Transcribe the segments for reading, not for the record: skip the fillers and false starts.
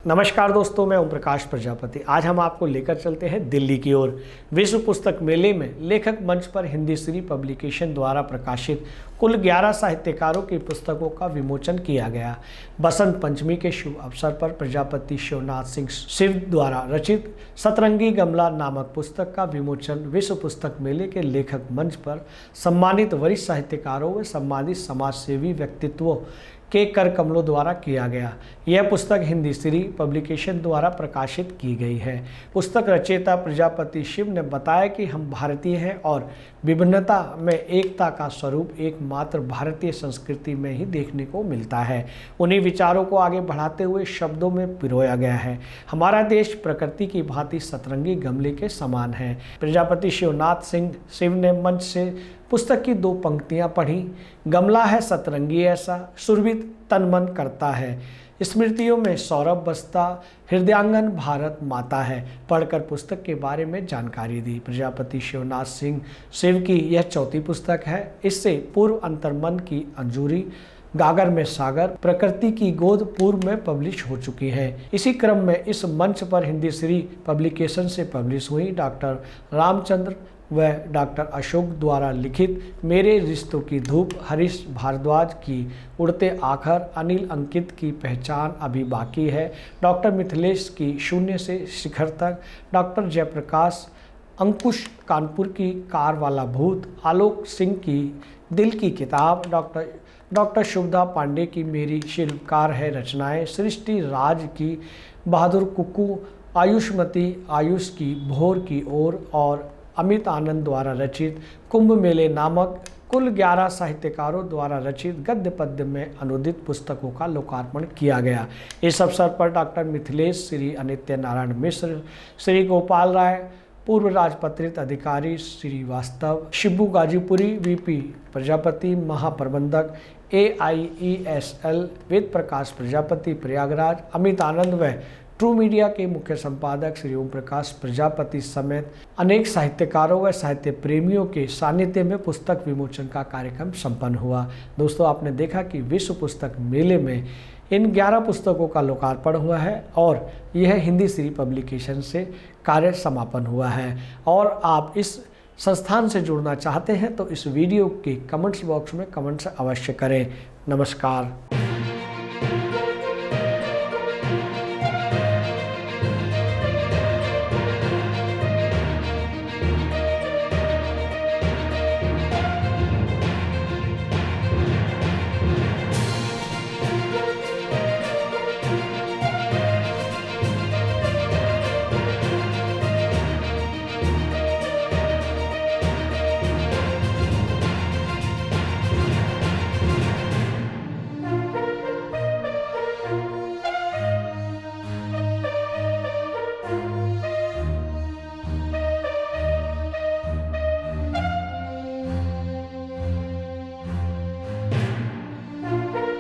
नमस्कार दोस्तों, मैं ओम प्रकाश प्रजापति। आज हम आपको लेकर चलते हैं दिल्ली की ओर। विश्व पुस्तक मेले में लेखक मंच पर हिंदी श्री पब्लिकेशन द्वारा प्रकाशित कुल 11 साहित्यकारों की पुस्तकों का विमोचन किया गया। बसंत पंचमी के शुभ अवसर पर प्रजापति शिवनाथ सिंह शिव द्वारा रचित सतरंगी गमला नामक पुस्तक का विमोचन विश्व पुस्तक मेले के लेखक मंच पर सम्मानित वरिष्ठ साहित्यकारों व सम्मानित समाजसेवी व्यक्तित्वों के कर कमलों द्वारा किया गया। यह पुस्तक हिंदी श्री पब्लिकेशन द्वारा प्रकाशित की गई है। पुस्तक रचयिता प्रजापति शिव ने बताया कि हम भारतीय हैं और विभिन्नता में एकता का स्वरूप एकमात्र भारतीय संस्कृति में ही देखने को मिलता है। उन्हीं विचारों को आगे बढ़ाते हुए शब्दों में पिरोया गया है। हमारा देश प्रकृति की भांति सतरंगी गमले के समान है। प्रजापति शिवनाथ सिंह शिव ने मंच से पुस्तक की 2 पंक्तियां पढ़ी। गमला है सतरंगी ऐसा, सुरभित तन मन करता है, स्मृतियों में सौरभ बसता, हृदयांगन भारत माता है। पढ़कर पुस्तक के बारे में जानकारी दी। प्रजापति शिवनाथ सिंह शिव की यह 4थी पुस्तक है। इससे पूर्व अंतर्मन की अंजूरी, गागर में सागर, प्रकृति की गोद पूर्व में पब्लिश हो चुकी है। इसी क्रम में इस मंच पर हिंदी श्री पब्लिकेशन से पब्लिश हुई डॉक्टर रामचंद्र व डॉक्टर अशोक द्वारा लिखित मेरे रिश्तों की धूप, हरीश भारद्वाज की उड़ते आखर, अनिल अंकित की पहचान अभी बाकी है, डॉक्टर मिथिलेश की शून्य से शिखर तक, डॉक्टर जयप्रकाश अंकुश कानपुर की कार वाला भूत, आलोक सिंह की दिल की किताब, डॉक्टर शुभदा पांडे की मेरी शिल्पकार है रचनाएं, सृष्टि राज की बहादुर कुक्कू, आयुष्मती आयुष की भोर की ओर और अमित आनंद द्वारा रचित कुंभ मेले नामक कुल 11 साहित्यकारों द्वारा रचित गद्य पद्य में अनुदित पुस्तकों का लोकार्पण किया गया। इस अवसर पर डॉक्टर मिथिलेश, श्री अनित्य नारायण मिश्र, श्री गोपाल राय, पूर्व राजपत्रित अधिकारी श्रीवास्तव, शिबू गाजीपुरी, वीपी प्रजापति, महाप्रबंधक AIESL वेद प्रकाश प्रजापति प्रयागराज, अमित आनंद व ट्रू मीडिया के मुख्य संपादक श्री ओम प्रकाश प्रजापति समेत अनेक साहित्यकारों व साहित्य प्रेमियों के सानिध्य में पुस्तक विमोचन का कार्यक्रम संपन्न हुआ। दोस्तों, आपने देखा कि विश्व पुस्तक मेले में इन 11 पुस्तकों का लोकार्पण हुआ है और यह हिंदी श्री पब्लिकेशन से कार्य समापन हुआ है। और आप इस संस्थान से जुड़ना चाहते हैं तो इस वीडियो के कमेंट्स बॉक्स में कमेंट्स अवश्य करें। नमस्कार।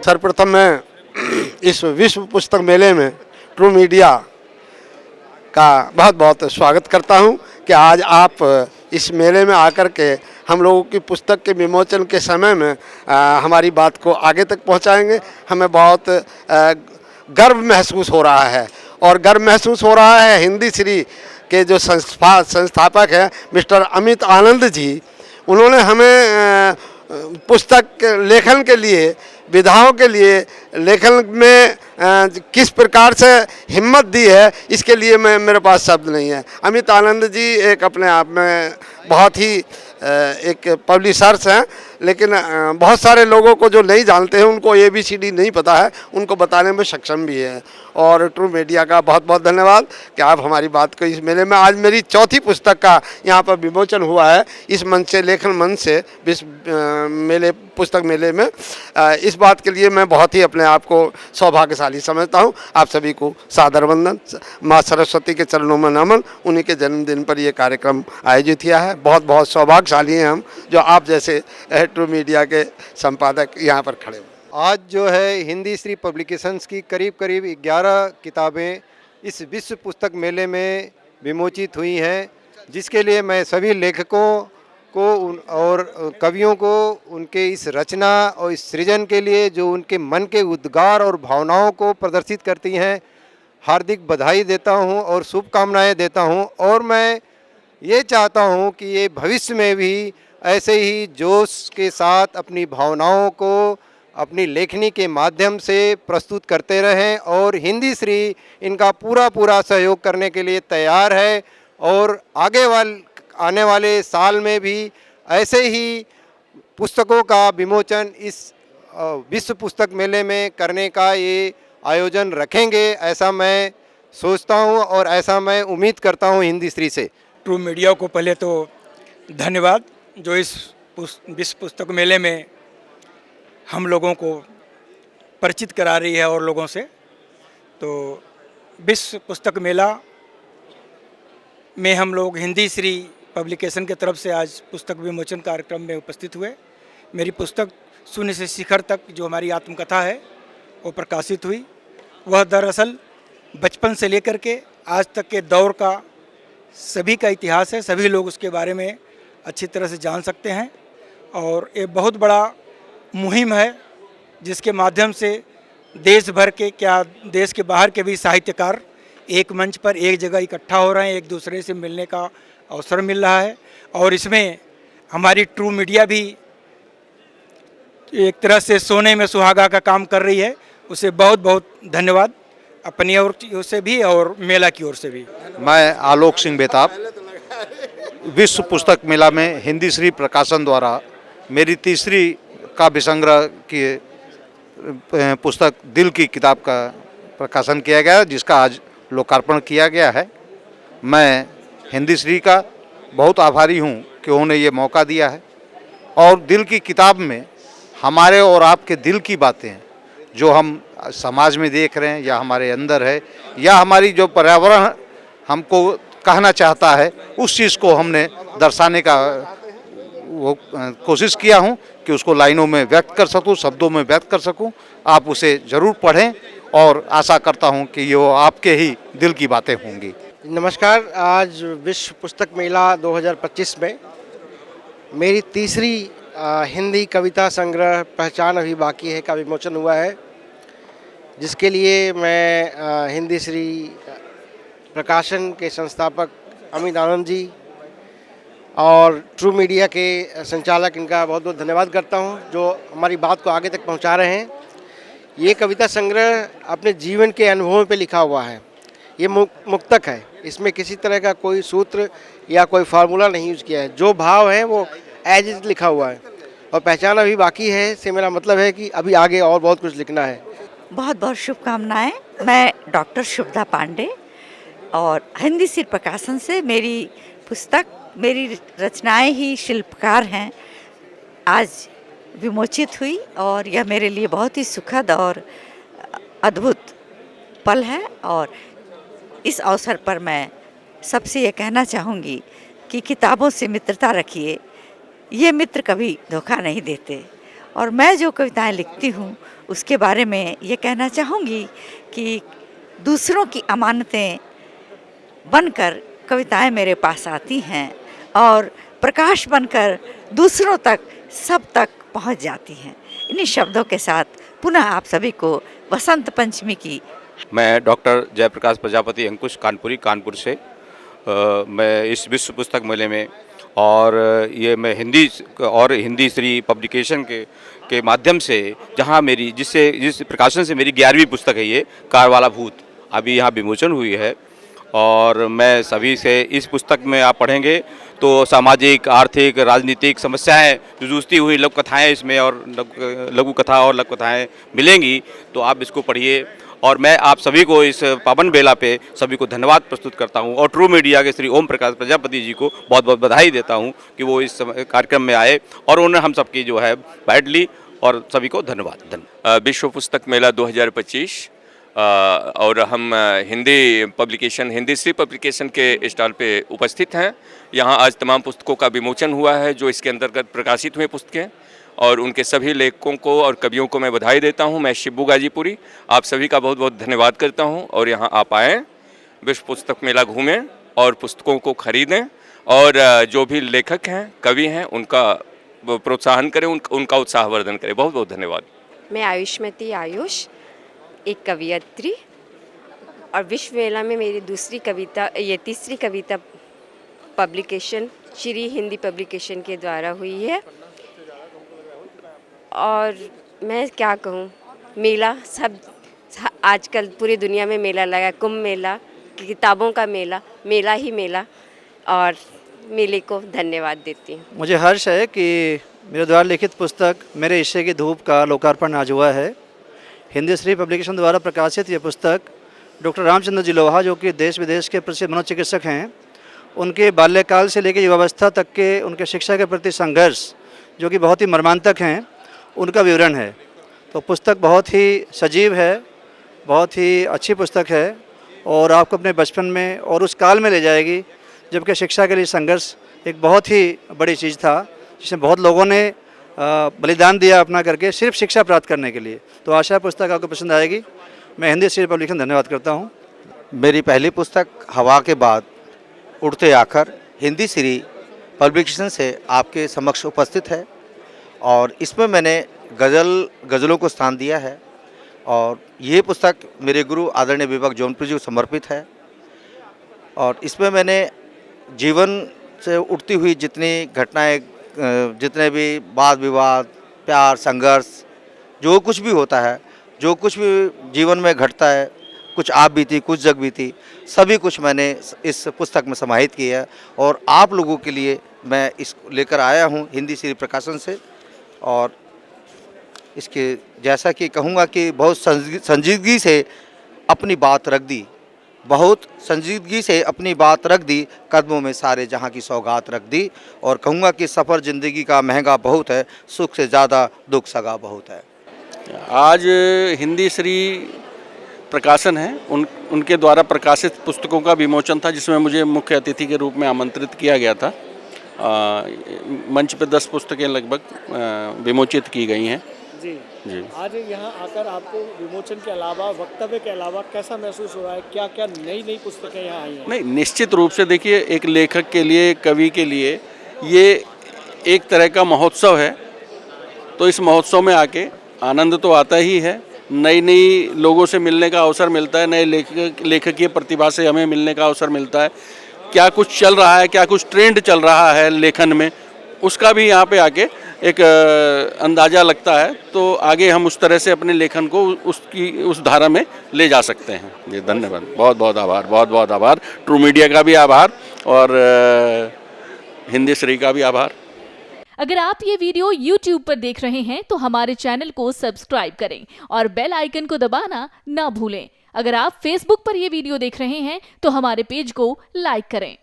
सर्वप्रथम मैं इस विश्व पुस्तक मेले में ट्रू मीडिया का बहुत बहुत स्वागत करता हूं कि आज आप इस मेले में आकर के हम लोगों की पुस्तक के विमोचन के समय में हमारी बात को आगे तक पहुंचाएंगे। हमें बहुत गर्व महसूस हो रहा है और गर्व महसूस हो रहा है हिंदी श्री के जो संस्थापक हैं मिस्टर अमित आनंद जी, उन्होंने हमें पुस्तक लेखन के लिए, विधाओं के लिए लेखन में किस प्रकार से हिम्मत दी है, इसके लिए मेरे पास शब्द नहीं है। अमित आनंद जी एक अपने आप में बहुत ही एक पब्लिशर्स हैं, लेकिन बहुत सारे लोगों को जो नहीं जानते हैं उनको ABCD नहीं पता है, उनको बताने में सक्षम भी है। और ट्रू मीडिया का बहुत बहुत धन्यवाद कि आप हमारी बात को इस मेले में, आज मेरी 4थी पुस्तक का यहाँ पर विमोचन हुआ है इस मंच से, लेखन मंच से, विश्व मेले पुस्तक मेले में। इस बात के लिए मैं बहुत ही अपने आप को सौभाग्यशाली समझता हूँ। आप सभी को सादर वंदन, माँ सरस्वती के चरणों में नमन। उन्हीं के जन्मदिन पर यह कार्यक्रम आयोजित किया है। बहुत बहुत सौभाग्यशाली हैं हम जो आप जैसे ट्रू मीडिया के संपादक यहाँ पर खड़े हो। आज जो है हिंदी श्री पब्लिकेशंस की करीब 11 किताबें इस विश्व पुस्तक मेले में विमोचित हुई हैं, जिसके लिए मैं सभी लेखकों को और कवियों को उनके इस रचना और इस सृजन के लिए जो उनके मन के उद्गार और भावनाओं को प्रदर्शित करती हैं, हार्दिक बधाई देता हूं और शुभकामनाएं देता हूं। और मैं ये चाहता हूं कि ये भविष्य में भी ऐसे ही जोश के साथ अपनी भावनाओं को अपनी लेखनी के माध्यम से प्रस्तुत करते रहें, और हिंदी श्री इनका पूरा पूरा सहयोग करने के लिए तैयार है। और आने वाले साल में भी ऐसे ही पुस्तकों का विमोचन इस विश्व पुस्तक मेले में करने का ये आयोजन रखेंगे, ऐसा मैं सोचता हूँ और ऐसा मैं उम्मीद करता हूँ हिंदी श्री से। ट्रू मीडिया को पहले तो धन्यवाद, जो इस विश्व पुस्तक मेले में हम लोगों को परिचित करा रही है और लोगों से। तो विश्व पुस्तक मेला में हम लोग हिंदी श्री पब्लिकेशन की तरफ से आज पुस्तक विमोचन कार्यक्रम में उपस्थित हुए। मेरी पुस्तक शून्य से शिखर तक, जो हमारी आत्मकथा है, वो प्रकाशित हुई। वह दरअसल बचपन से लेकर के आज तक के दौर का सभी का इतिहास है, सभी लोग उसके बारे में अच्छी तरह से जान सकते हैं। और ये बहुत बड़ा मुहिम है जिसके माध्यम से देश भर के, क्या देश के बाहर के भी साहित्यकार एक मंच पर एक जगह इकट्ठा हो रहे हैं, एक दूसरे से मिलने का अवसर मिल रहा है। और इसमें हमारी ट्रू मीडिया भी एक तरह से सोने में सुहागा का काम कर रही है। उसे बहुत बहुत धन्यवाद अपनी ओर से भी और मेला की ओर से भी। मैं आलोक सिंह बेताब, विश्व पुस्तक मेला में हिंदी श्री प्रकाशन द्वारा मेरी तीसरी काव्य संग्रह की पुस्तक दिल की किताब का प्रकाशन किया गया, जिसका आज लोकार्पण किया गया है। मैं हिंदी श्री का बहुत आभारी हूँ कि उन्होंने ये मौका दिया है। और दिल की किताब में हमारे और आपके दिल की बातें हैं, जो हम समाज में देख रहे हैं या हमारे अंदर है, या हमारी जो पर्यावरण हमको कहना चाहता है, उस चीज़ को हमने दर्शाने का वो कोशिश किया हूँ कि उसको लाइनों में व्यक्त कर सकूँ, शब्दों में व्यक्त कर सकूँ। आप उसे ज़रूर पढ़ें और आशा करता हूँ कि ये आपके ही दिल की बातें होंगी। नमस्कार। आज विश्व पुस्तक मेला 2025 में मेरी तीसरी हिंदी कविता संग्रह पहचान अभी बाकी है का विमोचन हुआ है, जिसके लिए मैं हिंदी श्री प्रकाशन के संस्थापक अमित आनंद जी और ट्रू मीडिया के संचालक, इनका बहुत बहुत धन्यवाद करता हूं, जो हमारी बात को आगे तक पहुंचा रहे हैं। ये कविता संग्रह अपने जीवन के अनुभवों पे लिखा हुआ है। ये मुक्तक है, इसमें किसी तरह का कोई सूत्र या कोई फार्मूला नहीं यूज़ किया है। जो भाव है वो एज इट लिखा हुआ है। और पहचान अभी बाकी है से मेरा मतलब है कि अभी आगे और बहुत कुछ लिखना है। बहुत बहुत शुभकामनाएं। मैं डॉक्टर शुभदा पांडे और हिंदी श्री प्रकाशन से मेरी पुस्तक, मेरी रचनाएं ही शिल्पकार हैं, आज विमोचित हुई। और यह मेरे लिए बहुत ही सुखद और अद्भुत पल है। और इस अवसर पर मैं सबसे ये कहना चाहूँगी कि किताबों से मित्रता रखिए, ये मित्र कभी धोखा नहीं देते। और मैं जो कविताएं लिखती हूँ उसके बारे में ये कहना चाहूँगी कि दूसरों की अमानतें बनकर कविताएं मेरे पास आती हैं और प्रकाश बनकर दूसरों तक, सब तक पहुँच जाती हैं। इन्हीं शब्दों के साथ पुनः आप सभी को वसंत पंचमी की। मैं डॉक्टर जयप्रकाश प्रजापति अंकुश कानपुरी, कानपुर से मैं इस विश्व पुस्तक मेले में, और ये मैं हिंदी श्री पब्लिकेशन के माध्यम से, जहाँ मेरी जिस प्रकाशन से मेरी 11वीं पुस्तक है, ये कारवाला भूत, अभी यहाँ विमोचन हुई है। और मैं सभी से, इस पुस्तक में आप पढ़ेंगे तो सामाजिक, आर्थिक, राजनीतिक समस्याएं जो जूझती हुई लघु कथाएँ इसमें और लघु कथा और लघु कथाएँ मिलेंगी, तो आप इसको पढ़िए। और मैं आप सभी को इस पावन बेला पे सभी को धन्यवाद प्रस्तुत करता हूं, और ट्रू मीडिया के श्री ओम प्रकाश प्रजापति जी को बहुत बहुत बधाई देता हूं कि वो इस कार्यक्रम में आए और उन्होंने हम सबकी जो है बाइट ली, और सभी को धन्यवाद। विश्व पुस्तक मेला 2025 और हम हिंदी श्री पब्लिकेशन के स्टॉल पे उपस्थित हैं। यहाँ आज तमाम पुस्तकों का विमोचन हुआ है जो इसके अंतर्गत प्रकाशित हुए पुस्तकें, और उनके सभी लेखकों को और कवियों को मैं बधाई देता हूं। मैं शिबू गाजीपुरी आप सभी का बहुत बहुत धन्यवाद करता हूं, और यहां आप आएँ, विश्व पुस्तक मेला घूमें और पुस्तकों को खरीदें, और जो भी लेखक हैं, कवि हैं, उनका प्रोत्साहन करें, उनका उत्साहवर्धन करें। बहुत बहुत धन्यवाद। मैं आयुष्मती आयुष, एक कवियत्री, और विश्व मेला में मेरी तीसरी कविता पब्लिकेशन श्री हिंदी पब्लिकेशन के द्वारा हुई है। और मैं क्या कहूँ, मेला सब आजकल पूरी दुनिया में मेला लगा, कुंभ मेला, किताबों का मेला, मेला ही मेला, और मेले को धन्यवाद देती हूँ। मुझे हर्ष है कि मेरे द्वारा लिखित पुस्तक मेरे हिस्से की धूप का लोकार्पण आज हुआ है। हिंदी श्री पब्लिकेशन द्वारा प्रकाशित ये पुस्तक डॉक्टर रामचंद्र जी लोहा, जो कि देश विदेश के प्रसिद्ध मनोचिकित्सक हैं, उनके बाल्यकाल से लेकर युवावस्था तक के उनके शिक्षा के प्रति संघर्ष, जो कि बहुत ही मर्मांतक हैं, उनका विवरण है। तो पुस्तक बहुत ही सजीव है, बहुत ही अच्छी पुस्तक है और आपको अपने बचपन में और उस काल में ले जाएगी जबकि शिक्षा के लिए संघर्ष एक बहुत ही बड़ी चीज़ था, जिसमें बहुत लोगों ने बलिदान दिया अपना करके सिर्फ शिक्षा प्राप्त करने के लिए। तो आशा है पुस्तक आपको पसंद आएगी। मैं हिंदी श्री पब्लिकेशन धन्यवाद करता हूँ। मेरी पहली पुस्तक हवा के बाद उड़ते आकर हिंदी श्री पब्लिकेशन से आपके समक्ष उपस्थित है और इसमें मैंने गज़लों को स्थान दिया है और ये पुस्तक मेरे गुरु आदरणीय विवेक जौनपुरी जी को समर्पित है। और इसमें मैंने जीवन से उठती हुई जितनी घटनाएं, जितने भी वाद विवाद, प्यार, संघर्ष, जो कुछ भी होता है, जो कुछ भी जीवन में घटता है, कुछ आप बीती, कुछ जग बीती, सभी कुछ मैंने इस पुस्तक में समाहित किया है और आप लोगों के लिए मैं इसको लेकर आया हूँ हिंदी श्री प्रकाशन से। और इसके जैसा कि कहूँगा कि बहुत संजीदगी से अपनी बात रख दी, बहुत संजीदगी से अपनी बात रख दी, कदमों में सारे जहाँ की सौगात रख दी। और कहूँगा कि सफ़र ज़िंदगी का महंगा बहुत है, सुख से ज़्यादा दुख सगा बहुत है। आज हिंदी श्री प्रकाशन है, उनके द्वारा प्रकाशित पुस्तकों का विमोचन था, जिसमें मुझे मुख्य अतिथि के रूप में आमंत्रित किया गया था। मंच पर 10 पुस्तकें लगभग विमोचित की गई हैं। जी। आज यहाँ आकर आपको विमोचन के अलावा, वक्तव्य के अलावा कैसा महसूस हो रहा है? क्या क्या नई पुस्तकें यहाँ आई हैं? नहीं, निश्चित रूप से देखिए, एक लेखक के लिए, एक कवि के लिए ये एक तरह का महोत्सव है। तो इस महोत्सव में आके आनंद तो आता ही है, नई लोगों से मिलने का अवसर मिलता है, नए लेखकीय प्रतिभा से हमें मिलने का अवसर मिलता है। क्या कुछ चल रहा है, क्या कुछ ट्रेंड चल रहा है लेखन में, उसका भी यहाँ पे आके एक अंदाज़ा लगता है। तो आगे हम उस तरह से अपने लेखन को उस धारा में ले जा सकते हैं। जी, धन्यवाद, बहुत बहुत आभार, बहुत बहुत आभार। ट्रू मीडिया का भी आभार और हिंदी श्री का भी आभार। अगर आप ये वीडियो YouTube पर देख रहे हैं तो हमारे चैनल को सब्सक्राइब करें और बेल आइकन को दबाना ना भूलें। अगर आप Facebook पर ये वीडियो देख रहे हैं तो हमारे पेज को लाइक करें।